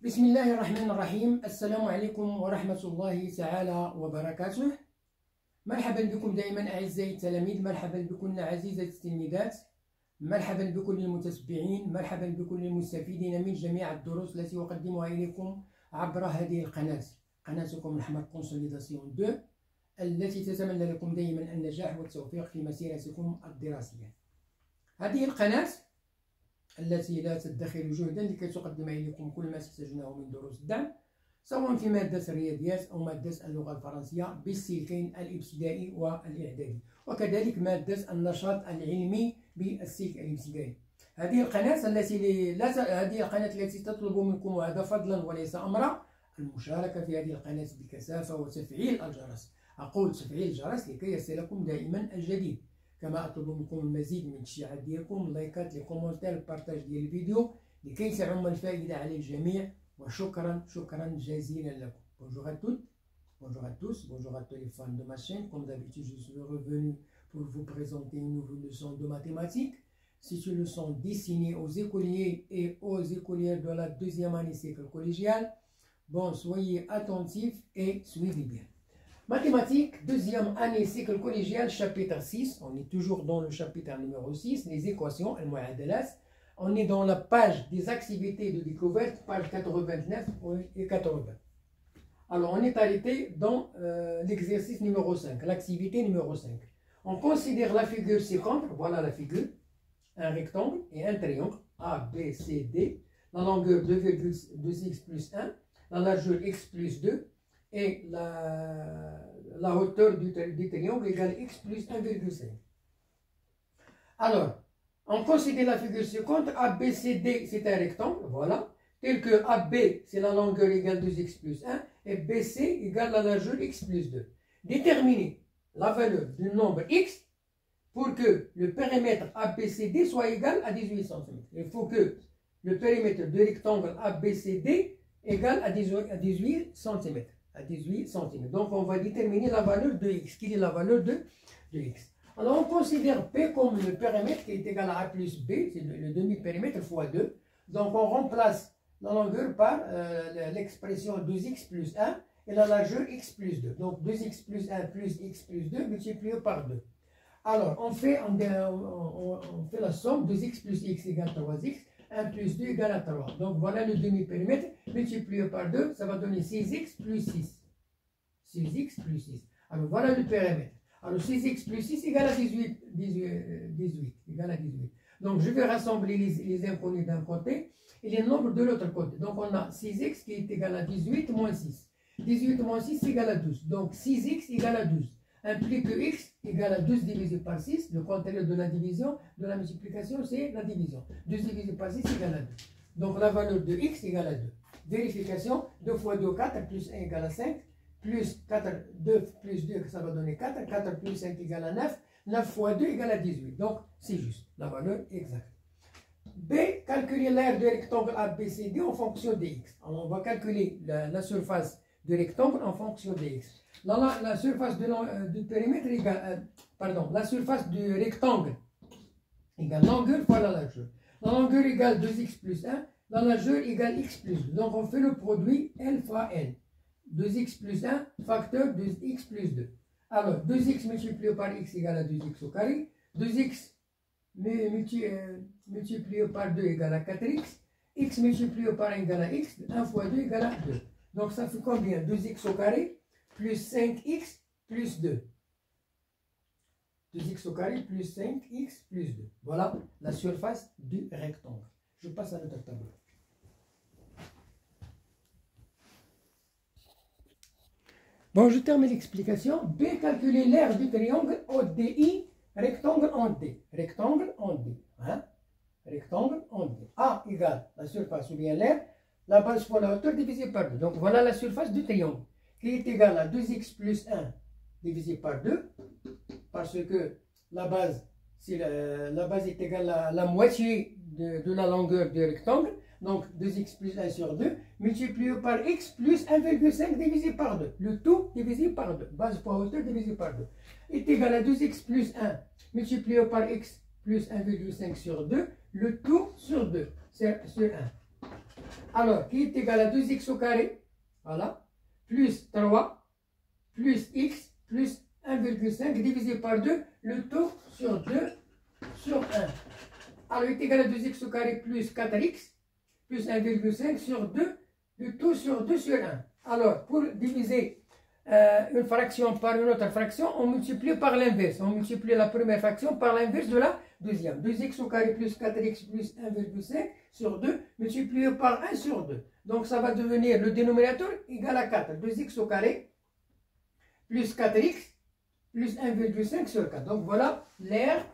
بسم الله الرحمن الرحيم. السلام عليكم ورحمة الله تعالى وبركاته. مرحبا بكم دائما أعزائي التلاميذ، مرحبا بكم عزيزة التلميذات، مرحبا بكل المتتبعين، مرحبا بكل المستفيدين من جميع الدروس التي أقدمها إليكم عبر هذه القناة، قناتكم الحمر كونسوليداسيون 2 التي تتمنى لكم دائما النجاح والتوفيق في مسيرتكم الدراسية. هذه القناة التي لا تدخر جهدا لكي تقدم إليكم كل ما تحتاجونه من دروس الدعم، سواء في مادة الرياضيات أو مادة اللغة الفرنسية بالسلكين الابتدائي والإعدادي، وكذلك مادة النشاط العلمي بالسلك الابتدائي. هذه القناة التي تطلب منكم، وهذا فضلا وليس أمرا، المشاركة في هذه القناة بكثافة وتفعيل الجرس. أقول تفعيل الجرس لكي يصلكم دائما الجديد، كما أطلب منكم المزيد من التشجيعات ديالكم، اللايكات، لي كومونتير، البارتاج ديال الفيديو لكي تعم الفائدة على الجميع. وشكرا جزيلا لكم. Bonjour à toutes, bonjour à tous, bonjour à tous les fans de ma chaîne. Comme d'habitude, je suis revenu pour vous présenter une nouvelle leçon de mathématiques. C'est une leçon destinée aux écoliers et aux écolières de la deuxième année cycle collégial. Bon, soyez attentifs et suivez bien. Mathématiques, deuxième année cycle collégial, chapitre 6. On est toujours dans le chapitre numéro 6, les équations, al-mu'adalat. On est dans la page des activités de découverte, page 89 et 80. Alors, on est arrêté dans l'exercice numéro 5, l'activité numéro 5. On considère la figure ci-contre, voilà la figure, un rectangle et un triangle, A, B, C, D, la longueur 2,2x plus 1, la largeur x plus 2, et la hauteur du triangle égale x plus 1,5. Alors, on considère la figure ci-contre, ABCD c'est un rectangle, voilà, tel que AB c'est la longueur égale 2x plus 1 et BC égale la largeur x plus 2. Déterminer la valeur du nombre x pour que le périmètre ABCD soit égal à 18 cm. Il faut que le périmètre du rectangle ABCD égale à 18 cm. Donc on va déterminer la valeur de x. Quelle est la valeur de x? Alors on considère P comme le périmètre qui est égal à A plus B, c'est le demi-périmètre fois 2. Donc on remplace la longueur par l'expression 2x plus 1 et la largeur x plus 2. Donc 2x plus 1 plus x plus 2 multiplié par 2. Alors on fait la somme, 2x plus x égale 3x, 1 plus 2 égale à 3. Donc voilà le demi-périmètre multiplié par 2, ça va donner 6x plus 6. 6x plus 6. Alors voilà le périmètre. Alors 6x plus 6 égale à 18. Donc je vais rassembler les inconnus d'un côté et les nombres de l'autre côté. Donc on a 6x qui est égal à 18 moins 6. 18 moins 6 égale à 12. Donc 6x égale à 12. Implique que x égale à 12 divisé par 6. Le contraire de la division, de la multiplication, c'est la division. 12 divisé par 6 égale à 2. Donc la valeur de x égale à 2. Vérification, 2 fois 2, 4, plus 1 égale à 5. Plus 4, 2 plus 2, ça va donner 4. 4 plus 5 égale à 9. 9 fois 2 égale à 18. Donc, c'est juste la valeur exacte. B, calculer l'aire du rectangle ABCD en fonction de x. Alors, on va calculer la surface du rectangle en fonction de x. La surface du périmètre égale, la surface du rectangle égale longueur fois la largeur. La longueur égale 2x plus 1. La largeur égale x plus 2. Donc, on fait le produit L fois L. 2x plus 1, facteur de x plus 2. Alors, 2x multiplié par x égale à 2x au carré. 2x multiplié par 2 égale à 4x. X multiplié par 1 égale à x. 1 fois 2 égale à 2. Donc, ça fait combien? 2x au carré plus 5x plus 2. 2x au carré plus 5x plus 2. Voilà la surface du rectangle. Je passe à notre tableau. Bon, je termine l'explication. B, calculer l'aire du triangle ODI, rectangle en D. Rectangle en D. Hein? Rectangle en D. A égale la surface ou bien l'aire, la base fois la hauteur divisé par 2. Donc voilà la surface du triangle qui est égale à 2x plus 1 divisé par 2, parce que la base est égale à la moitié de la longueur du rectangle. Donc 2x plus 1 sur 2, multiplié par x plus 1,5 divisé par 2. Le tout divisé par 2. Base fois hauteur divisé par 2. Est égal à 2x plus 1, multiplié par x plus 1,5 sur 2. Le tout sur 2, sur 1. Alors, qui est égal à 2x au carré, voilà, plus 3, plus x, plus 1,5 divisé par 2, le tout sur 2 sur 1. Alors, il est égal à 2x au carré plus 4x, plus 1,5 sur 2, le tout sur 2 sur 1. Alors, pour diviser une fraction par une autre fraction, on multiplie par l'inverse. On multiplie la première fraction par l'inverse de la deuxième. 2x au carré plus 4x plus 1,5 sur 2 multiplié par 1 sur 2. Donc ça va devenir le dénominateur égal à 4. 2x au carré plus 4x plus 1,5 sur 4. Donc voilà l'aire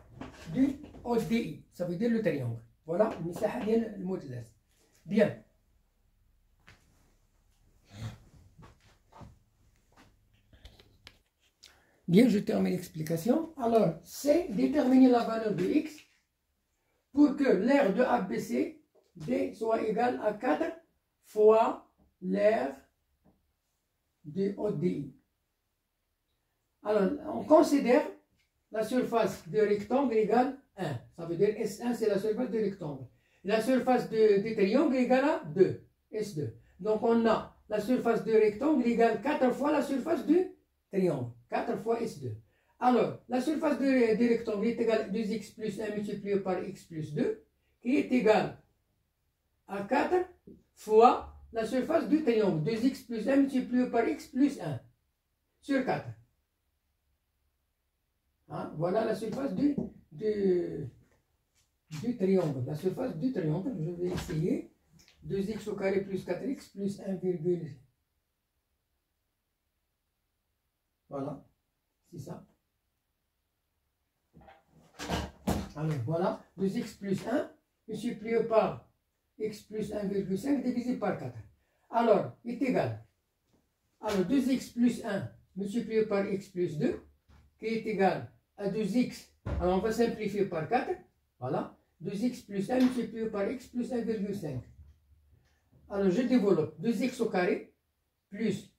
du ODI. Ça veut dire le triangle. Voilà المساحة ديال المثلث. Bien. Bien, je termine l'explication. Alors, c'est déterminer la valeur de x pour que l'aire de ABC D soit égale à 4 fois l'aire de ODI. Alors, on considère la surface de rectangle égale 1. Ça veut dire S1, c'est la surface de rectangle. La surface de triangle égale à 2, S2. Donc, on a la surface de rectangle égale 4 fois la surface du triangle. 4 fois S2. Alors, la surface de rectangle est égale à 2x plus 1 multiplié par x plus 2, qui est égale à 4 fois la surface du triangle. 2x plus 1 multiplié par x plus 1 sur 4. Hein? Voilà la surface du triangle. La surface du triangle, je vais essayer. 2x au carré plus 4x plus 1, voilà, c'est ça. Alors voilà, 2x plus 1 multiplié par x plus 1,5 divisé par 4. Alors, est égal. Alors 2x plus 1 multiplié par x plus 2, qui est égal à 2x. Alors on va simplifier par 4. Voilà, 2x plus 1 multiplié par x plus 1,5. Alors je développe 2x au carré plus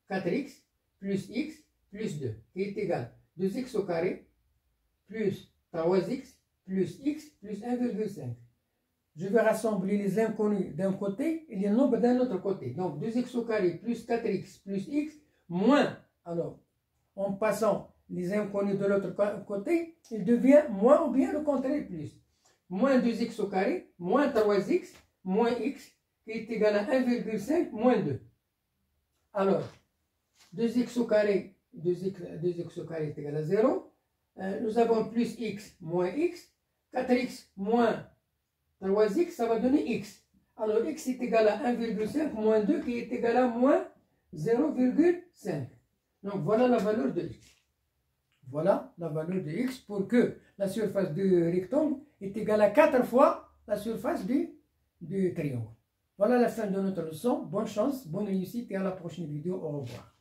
4x plus x plus 2, qui est égal à 2x au carré plus 3x plus x plus 1,5. Je vais rassembler les inconnus d'un côté et les nombres d'un autre côté. Donc 2x au carré plus 4x plus x moins, alors en passant les inconnus de l'autre côté, il devient moins ou bien le contraire plus. Moins 2x au carré moins 3x moins x qui est égal à 1,5 moins 2. Alors 2x au carré 2x au carré est égal à 0. Nous avons plus x moins x. 4x moins 3x, ça va donner x. Alors x est égal à 1,5 moins 2 qui est égal à moins 0,5. Donc voilà la valeur de x. Voilà la valeur de x pour que la surface du rectangle est égale à 4 fois la surface du triangle. Voilà la fin de notre leçon. Bonne chance, bonne réussite et à la prochaine vidéo. Au revoir.